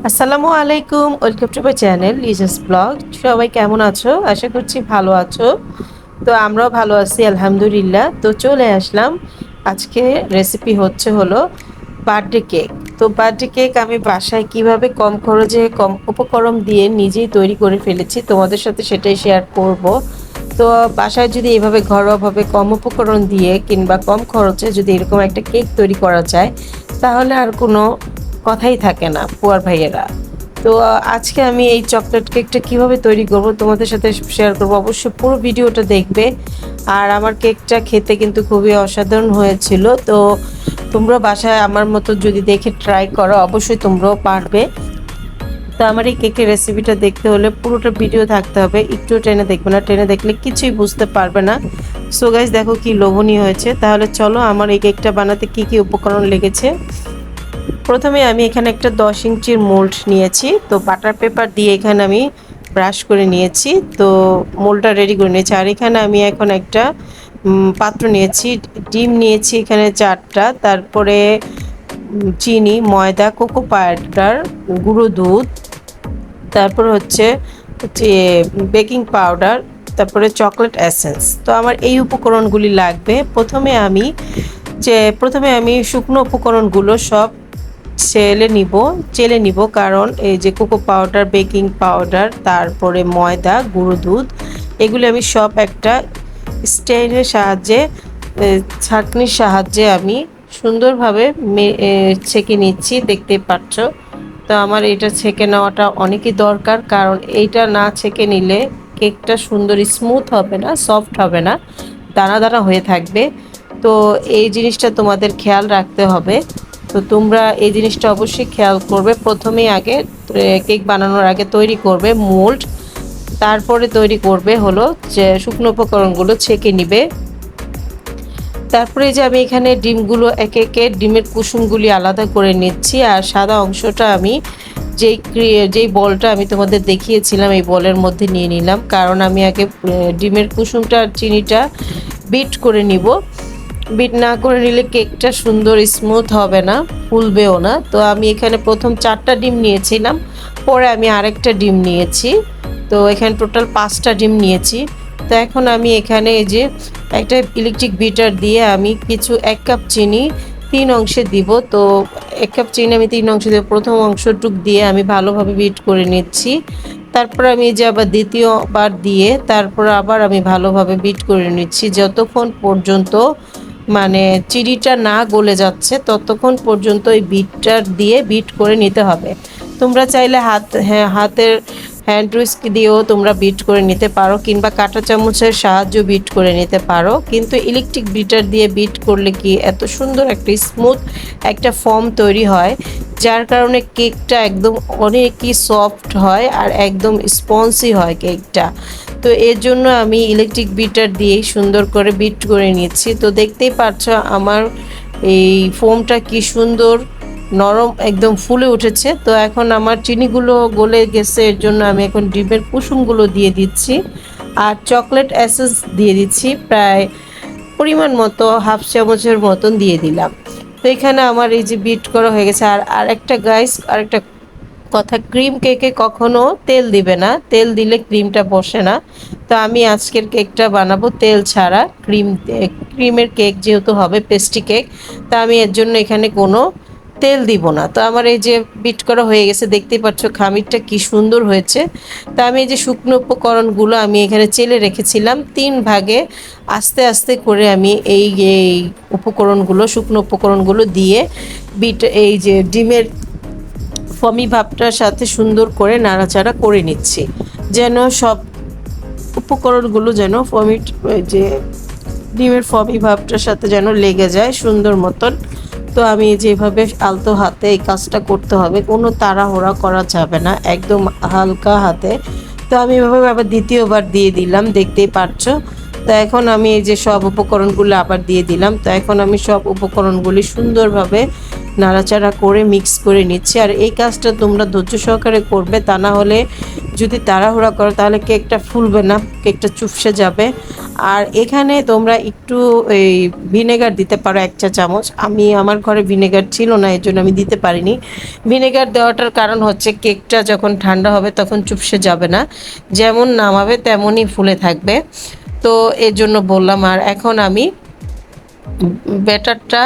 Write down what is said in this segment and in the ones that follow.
আসসালামু আলাইকুম, welcome to my channel Liza's blog. সবাই কেমন আছো? আশা করছি ভালো আছো। তো আমরাও ভালো আছি আলহামদুলিল্লাহ। তো চলে আসলাম, আজকে রেসিপি হলো বার্থডে কেক। তো বার্থডে কেক আমি বাসায় কিভাবে কম খরচে কম উপকরণ দিয়ে নিজেই তৈরি করে ফেলেছি, তোমাদের সাথে সেটাই শেয়ার করব। তো বাসায় যদি এভাবে ঘরোয়াভাবে কম উপকরণ দিয়ে কিংবা কম খরচে যদি এরকম একটা কেক তৈরি করা যায়, তাহলে আর কোনো কথাই থাকে না পুয়ার ভাইয়েরা। তো আজকে আমি এই চকলেট কেকটা কিভাবে তৈরি করব তোমাদের সাথে শেয়ার করব, অবশ্যই পুরো ভিডিওটা দেখবে। আর আমার কেকটা খেতে কিন্তু খুবই অসাধারণ হয়েছিল। তো তোমরা বাসায় আমার মতো যদি দেখে ট্রাই করো, অবশ্যই তোমরাও পারবে। তো আমার এই কেকের রেসিপিটা দেখতে হলে পুরোটা ভিডিও থাকতে হবে, একটু টেনে দেখবে না, টেনে দেখলে কিছুই বুঝতে পারবে না। সো গাইস, দেখো কি লোভনীয় হয়েছে। তাহলে চলো আমার এই কেকটা বানাতে কি কি উপকরণ লেগেছে। প্রথমে আমি এখানে একটা 10 ইঞ্চির মোল্ড নিয়েছি। তো বাটার পেপার দিয়ে এখানে আমি ব্রাশ করে নিয়েছি। তো মোল্ডটা রেডি করে নিয়েছি। আর এখানে আমি এখন একটা পাত্র নিয়েছি, ডিম নিয়েছি এখানে 4টা, তারপরে চিনি, ময়দা, কোকো পাউডার, গুঁড়ো দুধ, তারপর হচ্ছে যে বেকিং পাউডার, তারপরে চকলেট এসেন্স। তো আমার এই উপকরণগুলি লাগবে। প্রথমে আমি শুকনো উপকরণগুলো সব চেলে নিব, কারণ এই যে কোকো পাউডার, বেকিং পাউডার, তারপরে ময়দা, গুঁড়ো দুধ, এগুলি আমি সব একটা স্টেইনের সাহায্যে, ছাঁকনির সাহায্যে আমি সুন্দরভাবে ছেঁকে নিচ্ছি, দেখতেই পাচ্ছ। তো আমার এটা ছেঁকে নেওয়াটা অনেকই দরকার, কারণ এইটা না ছেঁকে নিলে কেকটা সুন্দর স্মুথ হবে না, সফট হবে না, দানা দানা হয়ে থাকবে। তো এই জিনিসটা তোমাদের খেয়াল রাখতে হবে। তো তোমরা এই জিনিসটা অবশ্যই খেয়াল করবে। প্রথমেই আগে কেক বানানোর আগে তৈরি করবে মোল্ড, তারপরে তৈরি করবে হলো যে শুকনো উপকরণগুলো ছেঁকে নিবে। তারপরে যে আমি এখানে ডিমগুলো একে একে ডিমের কুসুমগুলি আলাদা করে নিচ্ছি। আর সাদা অংশটা আমি যেই বলটা আমি তোমাদের দেখিয়েছিলাম এই বলের মধ্যে নিয়ে নিলাম, কারণ আমি আগে ডিমের কুসুমটা আর চিনিটা বিট করে নিব। বিট না করে নিলে কেকটা সুন্দর স্মুথ হবে না, ফুলবেও না। তো আমি এখানে প্রথম 4টা ডিম নিয়েছিলাম, পরে আমি আরেকটা ডিম নিয়েছি। তো এখানে টোটাল 5টা ডিম নিয়েছি। তো এখন আমি এখানে এই যে একটা ইলেকট্রিক বিটার দিয়ে আমি কিছু 1 কাপ চিনি 3 অংশে দিব। তো 1 কাপ চিনি আমি 3 অংশে দেব। প্রথম অংশটুক দিয়ে আমি ভালোভাবে বিট করে নিচ্ছি। তারপর আমি যে আবার দ্বিতীয়বার দিয়ে তারপর আবার আমি ভালোভাবে বিট করে নিচ্ছি, যতক্ষণ পর্যন্ত মানে চিনিটা না গলে যাচ্ছে ততক্ষণ পর্যন্ত এই বিটটা দিয়ে বিট করে নিতে হবে। তোমরা চাইলে হাতের হ্যান্ড উইস্ক দিয়েও তোমরা বিট করে নিতে পারো, কিংবা কাঁটা চামচের সাহায্য বিট করে নিতে পারো। কিন্তু ইলেকট্রিক বিটার দিয়ে বিট করলে কি এত সুন্দর একটা স্মুথ একটা ফর্ম তৈরি হয়, যার কারণে কেকটা একদম অনেকই সফট হয় আর একদম স্পঞ্জি হয় কেকটা। তো এর জন্য আমি ইলেকট্রিক বিটার দিয়েই সুন্দর করে বিট করে নিচ্ছি। তো দেখতেই পাচ্ছ আমার এই ফোমটা কি সুন্দর নরম একদম ফুলে উঠেছে। তো এখন আমার চিনিগুলো গলে গেছে, এর জন্য আমি এখন ডিমের কুসুমগুলো দিয়ে দিচ্ছি আর চকলেট এসেন্স দিয়ে দিচ্ছি, প্রায় পরিমাণ মতো হাফ চামচের মতন দিয়ে দিলাম। তো এখানে আমার এই যে বিট করা হয়ে গেছে। আর আরেকটা কথা, ক্রিম কেকে কখনো তেল দিবে না, তেল দিলে ক্রিমটা বসে না। তো আমি আজকের কেকটা বানাবো তেল ছাড়া, ক্রিমের কেক যেহেতু হবে, পেস্ট্রি কেক। তা আমি এর জন্য এখানে কোনো তেল দিব না। তো আমার এই যে বিট করা হয়ে গেছে, দেখতেই পাচ্ছ খামিরটা কি সুন্দর হয়েছে। তা আমি এই যে শুকনো উপকরণগুলো আমি এখানে চেলে রেখেছিলাম 3 ভাগে, আস্তে আস্তে করে আমি এই শুকনো উপকরণগুলো দিয়ে এই যে ডিমের ফমি ভাবটার সাথে সুন্দর করে নাড়াচাড়া করে নিচ্ছি, যেন সব উপকরণগুলো যেন যে ডিমের ফমি ভাবটার সাথে যেন লেগে যায় সুন্দর মতন। তো আমি যেভাবে আলতো হাতে এই কাজটা করতে হবে, কোনো তাড়াহুড়া করা যাবে না, একদম হালকা হাতে। তো আমি এভাবে আবার দ্বিতীয়বার দিয়ে দিলাম, দেখতেই পাচ্ছ। তো এখন আমি এই যে সব উপকরণগুলো আবার দিয়ে দিলাম। তো এখন আমি সব উপকরণগুলি সুন্দরভাবে নাড়াচাড়া করে মিক্স করে নিচ্ছি। আর এই কাজটা তোমরা ধৈর্য সহকারে করবে, তা না হলে যদি তাড়াহুড়া করো তাহলে কেকটা ফুলবে না, কেকটা চুপসে যাবে। আর এখানে তোমরা একটু এই ভিনেগার দিতে পারো 1 চা চামচ। আমি আমার ঘরে ভিনেগার ছিল না, এর জন্য আমি দিতে পারিনি। ভিনেগার দেওয়াটার কারণ হচ্ছে কেকটা যখন ঠান্ডা হবে তখন চুপসে যাবে না, যেমন নামাবে তেমনই ফুলে থাকবে। তো এর জন্য বললাম। আর এখন আমি ব্যাটারটা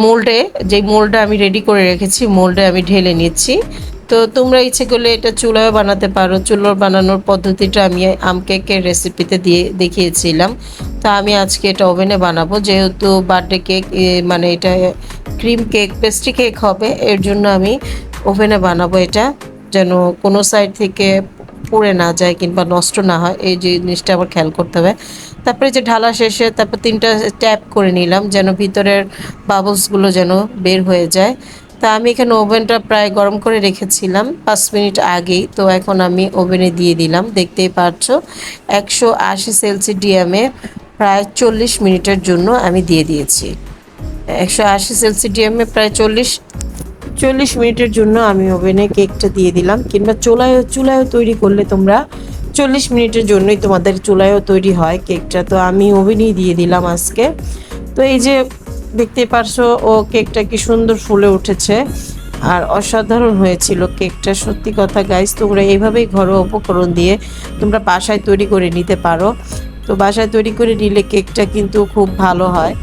মোল্ডে, যে মোল্ডটা আমি রেডি করে রেখেছি, মোল্ডে আমি ঢেলে নিচ্ছি। তো তোমরা ইচ্ছে করলে এটা চুলায় বানাতে পারো। চুলোর বানানোর পদ্ধতিটা আমি আম কেকের রেসিপিতে দিয়ে দেখিয়েছিলাম। তো আমি আজকে এটা ওভেনে বানাবো, যেহেতু বার্থডে কেক, মানে এটা ক্রিম কেক, পেস্ট্রি কেক হবে, এর জন্য আমি ওভেনে বানাবো এটা, যেন কোনো সাইড থেকে পুড়ে না যায় কিংবা নষ্ট না হয়, এই জিনিসটা আবার খেয়াল করতে হবে। তারপরে যে ঢালা শেষে তারপর 3টা ট্যাপ করে নিলাম, যেন ভিতরের বাবলসগুলো যেন বের হয়ে যায়। তা আমি এখানে ওভেনটা প্রায় গরম করে রেখেছিলাম 5 মিনিট আগেই। তো এখন আমি ওভেনে দিয়ে দিলাম, দেখতেই পাচ্ছ 180 সেলসিয়াসে প্রায় 40 মিনিটের জন্য আমি দিয়ে দিয়েছি। 180 সেলসিয়াসে প্রায় 40 মিনিটের জন্য আমি ওভেনে কেকটা দিয়ে দিলাম, কিংবা চুলায়ও তৈরি করলে তোমরা 40 মিনিটের জন্যই তোমাদের চুলায়ও তৈরি হয় কেকটা। তো আমি ওভেনেই দিয়ে দিলাম আজকে। তো এই যে দেখতে পারছো ও কেকটা কি সুন্দর ফুলে উঠেছে, আর অসাধারণ হয়েছিল কেকটা। সত্যি কথা গাইস, তোমরা এইভাবেই ঘরোয়া উপকরণ দিয়ে তোমরা বাসায় তৈরি করে নিতে পারো। তো বাসায় তৈরি করে নিলে কেকটা কিন্তু খুব ভালো হয়।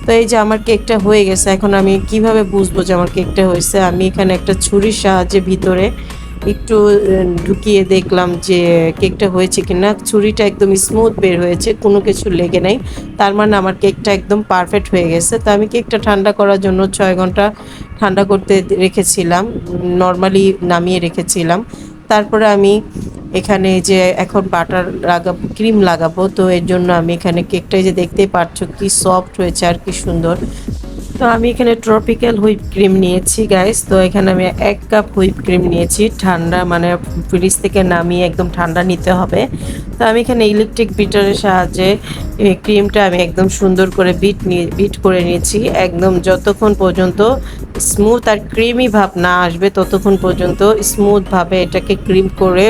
তো এই যে আমার কেকটা হয়ে গেছে। এখন আমি কিভাবে বুঝবো যে আমার কেকটা হয়েছে? আমি এখানে একটা ছুরির সাহায্যে ভিতরে একটু ঢুকিয়ে দেখলাম যে কেকটা হয়েছে কিনা। ছুরিটা একদম স্মুথ বের হয়েছে, কোনো কিছু লেগে নাই। তার মানে আমার কেকটা একদম পারফেক্ট হয়ে গেছে। তো আমি কেকটা ঠান্ডা করার জন্য 6 ঘন্টা ঠান্ডা করতে রেখেছিলাম, নর্মালি নামিয়ে রেখেছিলাম। তারপরে আমি এখানে যে এখন বাটার লাগাবো, ক্রিম লাগাবো। তো এর জন্য আমি এখানে কেকটাই যে দেখতেই পাচ্ছ কি সফট হয়েছে আর কি সুন্দর। তো আমি এখানে ট্রপিক্যাল হুইপ ক্রিম নিয়েছি গাইস। তো এখানে আমি 1 কাপ হুইপ ক্রিম নিয়েছি, ঠান্ডা, মানে ফ্রিজ থেকে নামিয়ে একদম ঠান্ডা নিতে হবে। তো আমি এখানে ইলেকট্রিক বিটারের সাহায্যে ক্রিমটা আমি একদম সুন্দর করে বিট করে নিয়েছি, একদম যতক্ষণ পর্যন্ত স্মুথ আর ক্রিমি ভাব না আসবে ততক্ষণ পর্যন্ত স্মুথভাবে এটাকে ক্রিম করে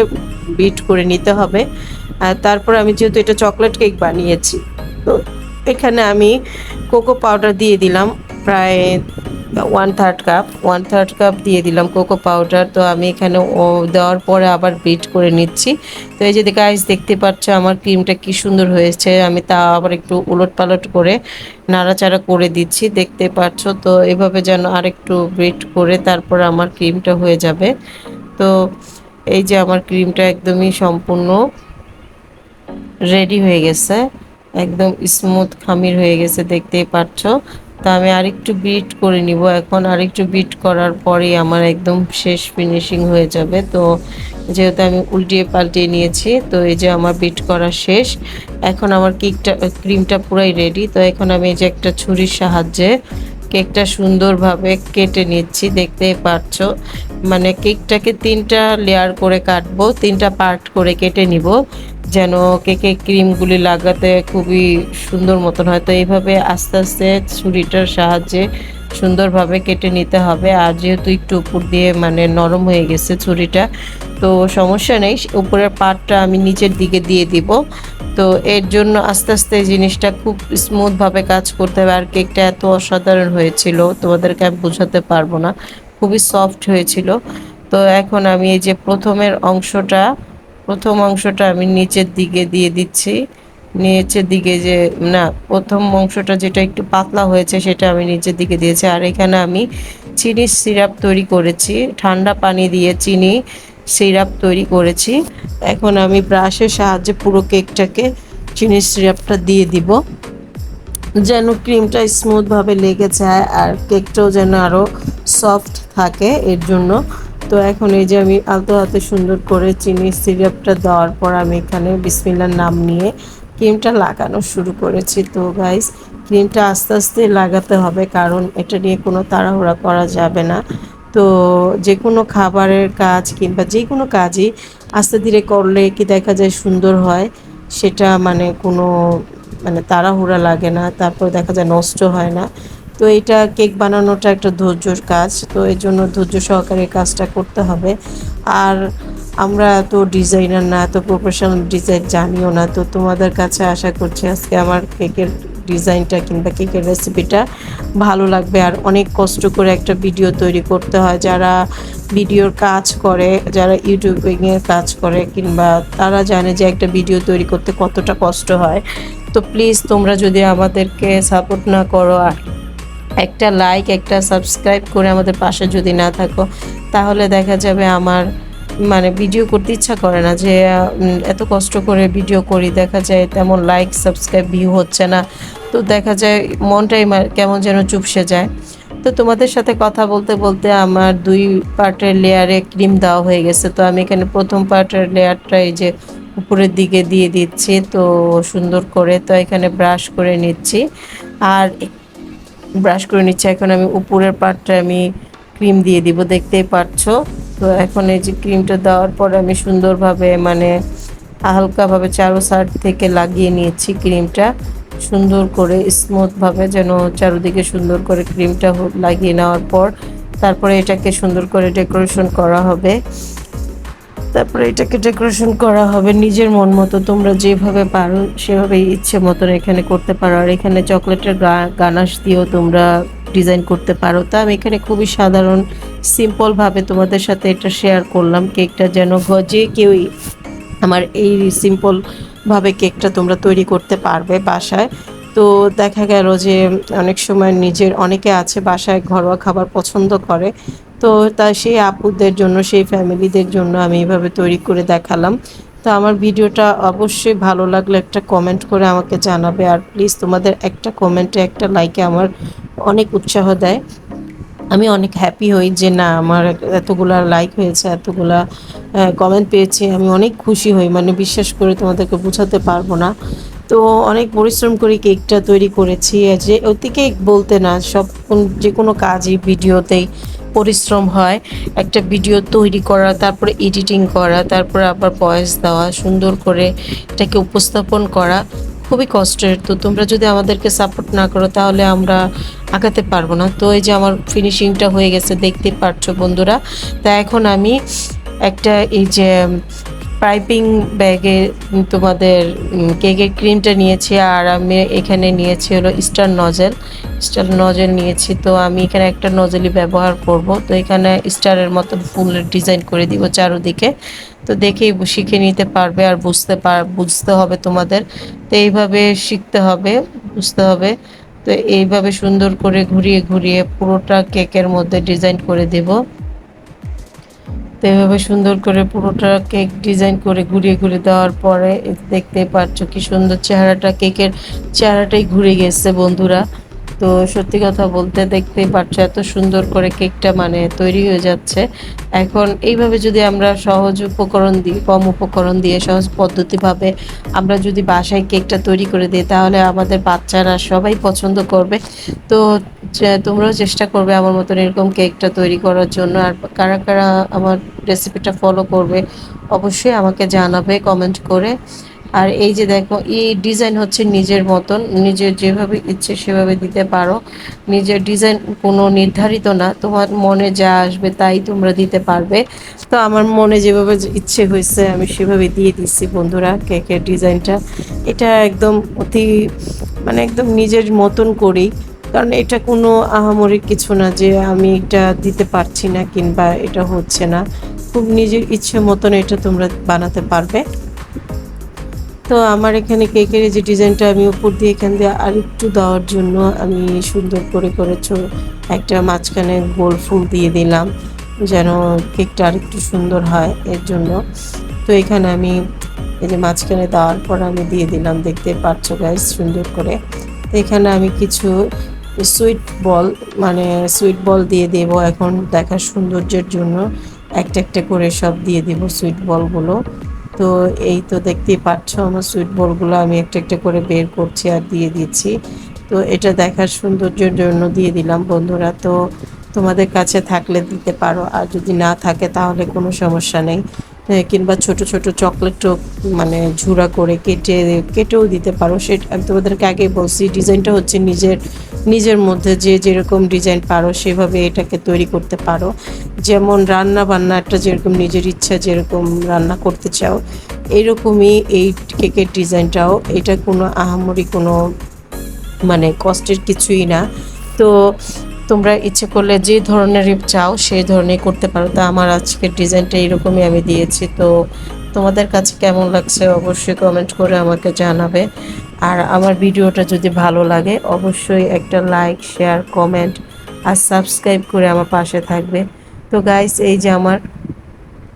বিট করে নিতে হবে। আর তারপর আমি যেহেতু এটা চকলেট কেক বানিয়েছি, তো এখানে আমি কোকো পাউডার দিয়ে দিলাম প্রায় 1/3 কাপ দিয়ে দিলাম কোকো পাউডার। তো আমি এখানে ও দেওয়ার পরে আবার বিট করে নিচ্ছি। তো এই যে গাইস দেখতে পাচ্ছ আমার ক্রিমটা কি সুন্দর হয়েছে। আমি তা আবার একটু উলট পালট করে নাড়াচাড়া করে দিচ্ছি, দেখতে পাচ্ছ। তো এভাবে যেন আরেকটু বিট করে তারপর আমার ক্রিমটা হয়ে যাবে। তো এই যে আমার ক্রিমটা একদমই সম্পূর্ণ রেডি হয়ে গেছে, একদম স্মুথ খামির হয়ে গেছে, দেখতেই পাচ্ছ। তো আমি আরেকটু বিট করে নিব এখন। আরেকটু বিট করার পরেই আমার একদম শেষ ফিনিশিং হয়ে যাবে। তো যেহেতু আমি উল্টিয়ে পাল্টিয়ে নিয়েছি, তো এই যে আমার বিট করা শেষ। এখন আমার ক্রিমটা পুরাই রেডি। তো এখন আমি এই যে একটা ছুরির সাহায্যে কেকটা সুন্দরভাবে কেটে নিচ্ছি, দেখতেই পাচ্ছ। মানে কেকটাকে 3টা লেয়ার করে কাটবো, 3টা পার্ট করে কেটে নিব, যেন কেকে ক্রিমগুলি লাগাতে খুবই সুন্দর মতন হয়। তো এইভাবে আস্তে আস্তে ছুরিটার সাহায্যে সুন্দরভাবে কেটে নিতে হবে। আর যেহেতু একটু উপর দিয়ে মানে নরম হয়ে গেছে ছুরিটা, তো সমস্যা নেই, উপরের পার্টটা আমি নিচের দিকে দিয়ে দিব। তো এর জন্য আস্তে আস্তে জিনিসটা খুব স্মুথভাবে কাজ করতে হবে। আর কেকটা এত অসাধারণ হয়েছিল তোমাদেরকে আমি বোঝাতে পারবো না, খুবই সফট হয়েছিল। তো এখন আমি এই যে প্রথম অংশটা আমি নিচের দিকে দিয়ে দিচ্ছি। নিচের দিকে যে, না, প্রথম অংশটা যেটা একটু পাতলা হয়েছে সেটা আমি নিচের দিকে দিয়েছি। আর এখানে আমি চিনির সিরাপ তৈরি করেছি, ঠান্ডা পানি দিয়ে চিনি সিরাপ তৈরি করেছি। এখন আমি ব্রাশের সাহায্যে পুরো কেকটাকে চিনির সিরাপটা দিয়ে দিব, যেন ক্রিমটা স্মুথভাবে লেগে যায় আর কেকটাও যেন আরও সফট থাকে, এর জন্য। তো এখন এই যে আমি আলতো হাতে সুন্দর করে চিনির সিরাপটা দেওয়ার পর আমি এখানে বিসমিল্লার নাম নিয়ে ক্রিমটা লাগানো শুরু করেছি। তো গাইস, ক্রিমটা আস্তে আস্তে লাগাতে হবে, কারণ এটা নিয়ে কোনো তাড়াহুড়া করা যাবে না। তো যে কোনো খাবারের কাজ কিংবা যে কোনো কাজই আস্তে ধীরে করলে কি দেখা যায় সুন্দর হয়, সেটা মানে কোনো মানে তাড়াহুড়া লাগে না, তারপর দেখা যায় নষ্ট হয় না। তো এটা কেক বানানোটা একটা ধৈর্যর কাজ, তো এই জন্য ধৈর্য সহকারে কাজটা করতে হবে। আর আমরা তো ডিজাইনার না, এত প্রফেশনাল ডিজাইন জানিও না। তো তোমাদের কাছে আশা করছি আজকে আমার কেকের ডিজাইনটা কিংবা কেকের রেসিপিটা ভালো লাগবে। আর অনেক কষ্ট করে একটা ভিডিও তৈরি করতে হয়, যারা ভিডিওর কাজ করে, যারা ইউটিউবিংয়ের কাজ করে কিংবা তারা জানে যে একটা ভিডিও তৈরি করতে কতটা কষ্ট হয়। তো প্লিজ তোমরা যদি আমাদেরকে সাপোর্ট না করো আর একটা লাইক একটা সাবস্ক্রাইব করে আমাদের পাশে যদি না থাকো, তাহলে দেখা যাবে আমার মানে ভিডিও করতে ইচ্ছা করে না। যে এত কষ্ট করে ভিডিও করি, দেখা যায় তেমন লাইক সাবস্ক্রাইব ভিউ হচ্ছে না, তো দেখা যায় মনটাই কেমন যেন চুপসে যায়। তো তোমাদের সাথে কথা বলতে বলতে আমার 2 পার্টের লেয়ারে ক্রিম দেওয়া হয়ে গেছে। তো আমি এখানে প্রথম পার্টের লেয়ারটা এই যে উপরের দিকে দিয়ে দিচ্ছি তো সুন্দর করে। তো এখানে ব্রাশ করে নিচ্ছি, আর ব্রাশ করে নিচ্ছি। এখন আমি উপরের পার্টটা আমি ক্রিম দিয়ে দিব, দেখতেই পাচ্ছ। তো এখন এই যে ক্রিমটা দেওয়ার পরে আমি সুন্দরভাবে মানে হালকাভাবে চারো সাইড থেকে লাগিয়ে নিয়েছি ক্রিমটা সুন্দর করে স্মুথভাবে, যেন চারোদিকে সুন্দর করে ক্রিমটা লাগিয়ে নেওয়ার পর তারপরে এটাকে সুন্দর করে ডেকোরেশন করা হবে। নিজের মন মতো, তোমরা যেভাবে পারো সেভাবে ইচ্ছে মতন এখানে করতে পারো। আর এখানে চকলেটের গানাশ দিয়েও তোমরা ডিজাইন করতে পারো। তা আমি এখানে খুবই সাধারণ সিম্পলভাবে তোমাদের সাথে এটা শেয়ার করলাম। কেকটা যেন যে কেউই আমার এই সিম্পলভাবে কেকটা তোমরা তৈরি করতে পারবে বাসায়। তো দেখা গেল যে অনেক সময় অনেকে আছে বাসায় ঘরোয়া খাবার পছন্দ করে, তো সেই আপুদের জন্য, সেই ফ্যামিলিদের জন্য আমি এইভাবে তৈরি করে দেখালাম। তো আমার ভিডিওটা অবশ্যই ভালো লাগলে একটা কমেন্ট করে আমাকে জানাবে। আর প্লিজ তোমাদের একটা কমেন্টে একটা লাইকে আমার অনেক উৎসাহ দেয়। আমি অনেক হ্যাপি হই যে না আমার এতগুলা লাইক হয়েছে, এতগুলা কমেন্ট পেয়েছি, আমি অনেক খুশি হই, মানে বিশ্বাস করে তোমাদেরকে বোঝাতে পারবো না। তো অনেক পরিশ্রম করে কেকটা তৈরি করেছি। যে অতি কেক বলতে না, যে কোনো কাজই ভিডিওতেই পরিশ্রম হয়। একটা ভিডিও তৈরি করা, তারপরে এডিটিং করা, তারপরে আবার ভয়েস দেওয়া, সুন্দর করে এটাকে উপস্থাপন করা খুবই কষ্টের। তো তোমরা যদি আমাদেরকে সাপোর্ট না করো তাহলে আমরা আগাতে পারবো না। তো এই যে আমার ফিনিশিংটা হয়ে গেছে, দেখতে পাচ্ছ বন্ধুরা। তা এখন আমি একটা এই যে পাইপিং ব্যাগে তোমাদের কেকের ক্রিমটা নিয়েছি, আর আমি এখানে নিয়েছি হলো স্টার নজেল নিয়েছি। তো আমি এখানে একটা নজেলই ব্যবহার করব। তো এখানে স্টারের মতন ফুলের ডিজাইন করে দিব চারদিকে। তো দেখেই শিখে নিতে পারবে আর বুঝতে হবে তোমাদের। তো এইভাবে শিখতে হবে, বুঝতে হবে। তো এইভাবে সুন্দর করে ঘুরিয়ে ঘুরিয়ে পুরোটা কেকের মধ্যে ডিজাইন করে দেব। তো এভাবে সুন্দর করে পুরোটা কেক ডিজাইন করে ঘুরিয়ে ঘুরিয়ে দেওয়ার পরে দেখতে পাচ্ছ কি সুন্দর কেকের চেহারাটাই ঘুরে গেছে বন্ধুরা। তো সত্যি কথা বলতে দেখতেই পাচ্ছ এত সুন্দর করে কেকটা মানে তৈরি হয়ে যাচ্ছে। এখন এইভাবে যদি আমরা সহজ উপকরণ দিই, কম উপকরণ দিয়ে সহজ পদ্ধতিভাবে আমরা যদি বাসায় কেকটা তৈরি করে দিই, তাহলে আমাদের বাচ্চারা সবাই পছন্দ করবে। তো তোমরাও চেষ্টা করবে আমার মতন এরকম কেকটা তৈরি করার জন্য। আর কারা কারা আমার রেসিপিটা ফলো করবে অবশ্যই আমাকে জানাবে কমেন্ট করে। আর এই যে দেখো, এই ডিজাইন হচ্ছে নিজের মতন, নিজের যেভাবে ইচ্ছে সেভাবে দিতে পারো। নিজের ডিজাইন কোনো নির্ধারিত না, তোমার মনে যা আসবে তাই তোমরা দিতে পারবে। তো আমার মনে যেভাবে ইচ্ছে হয়েছে আমি সেভাবে দিয়ে দিচ্ছি বন্ধুরা কেকের ডিজাইনটা। এটা একদম মানে একদম নিজের মতন করি, কারণ এটা কোনো আহামরি কিছু না যে আমি এটা দিতে পারছি না কিংবা এটা হচ্ছে না। খুব নিজের ইচ্ছে মতন এটা তোমরা বানাতে পারবে। তো আমার এখানে কেকের যে ডিজাইনটা আমি উপর দিয়ে এখান দিয়ে আরেকটু দেওয়ার জন্য আমি সুন্দর করে একটা মাঝখানে গোল ফুল দিয়ে দিলাম, যেন কেকটা আরেকটু সুন্দর হয় এর জন্য। তো এখানে আমি এই যে মাঝখানে দেওয়ার পর আমি দিয়ে দিলাম, দেখতে পাচ্ছ গাইস সুন্দর করে। তো এখানে আমি কিছু সুইট বল দিয়ে দেব এখন দেখার সৌন্দর্যের জন্য। একটা একটা করে সব দিয়ে দেব সুইট বলগুলো। তো এই তো দেখতেই পাচ্ছ আমার সুইট বলগুলো আমি একটা একটা করে বের করছি আর দিয়ে দিচ্ছি। তো এটা দেখার সৌন্দর্যের জন্য দিয়ে দিলাম বন্ধুরা। তো তোমাদের কাছে থাকলে দিতে পারো, আর যদি না থাকে তাহলে কোনো সমস্যা নেই। কিংবা ছোট ছোট চকলেটও মানে ঝুরা করে কেটেও দিতে পারো। সেটা আমি তোমাদেরকে আগেই বলছি, ডিজাইনটা হচ্ছে নিজের নিজের মধ্যে যে যেরকম ডিজাইন পারো সেভাবে এটাকে তৈরি করতে পারো। যেমন রান্না বান্না একটা যেরকম নিজের ইচ্ছা যেরকম রান্না করতে চাও, এরকমই এই কেকের ডিজাইনটাও। এটা কোনো আহামরি কোনো মানে কষ্টের কিছুই না। তো তোমরা ইচ্ছে করলে যে ধরনের চাও সেই ধরনের করতে পারো। তো আমার আজকের ডিজাইনটা এরকমই আমি দিয়েছি। তো তোমাদের কাছে কেমন লাগছে অবশ্যই কমেন্ট করে আমাকে জানাবে। আর আমার ভিডিওটা যদি ভালো লাগে অবশ্যই একটা লাইক, শেয়ার, কমেন্ট আর সাবস্ক্রাইব করে আমার পাশে থাকবে। তো গাইস, এই যে আমার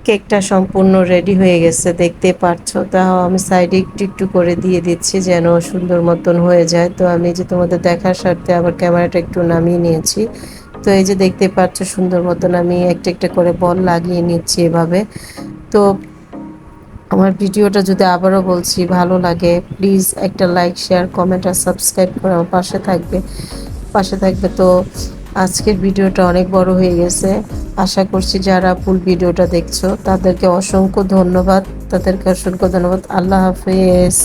কেকটা সম্পূর্ণ রেডি হয়ে গেছে, দেখতে পাচ্ছ। তাও আমি সাইডে একটু একটু করে দিয়ে দিচ্ছি যেন সুন্দর মতন হয়ে যায়। তো আমি যে তোমাদের দেখার স্বার্থে আবার ক্যামেরাটা একটু নামিয়ে নিয়েছি। তো এই যে দেখতে পাচ্ছ সুন্দর মতন আমি একটা একটা করে বল লাগিয়ে নিচ্ছি এভাবে। তো আমার ভিডিওটা যদি আবারও বলছি ভালো লাগে, প্লিজ একটা লাইক, শেয়ার, কমেন্ট আর সাবস্ক্রাইব করে আমার পাশে থাকবে। তো আজকের ভিডিওটা অনেক বড় হয়ে গেছে। আশা করছি যারা ফুল ভিডিওটা দেখছো তাদেরকে অসংখ্য ধন্যবাদ। আল্লাহ হাফেজ।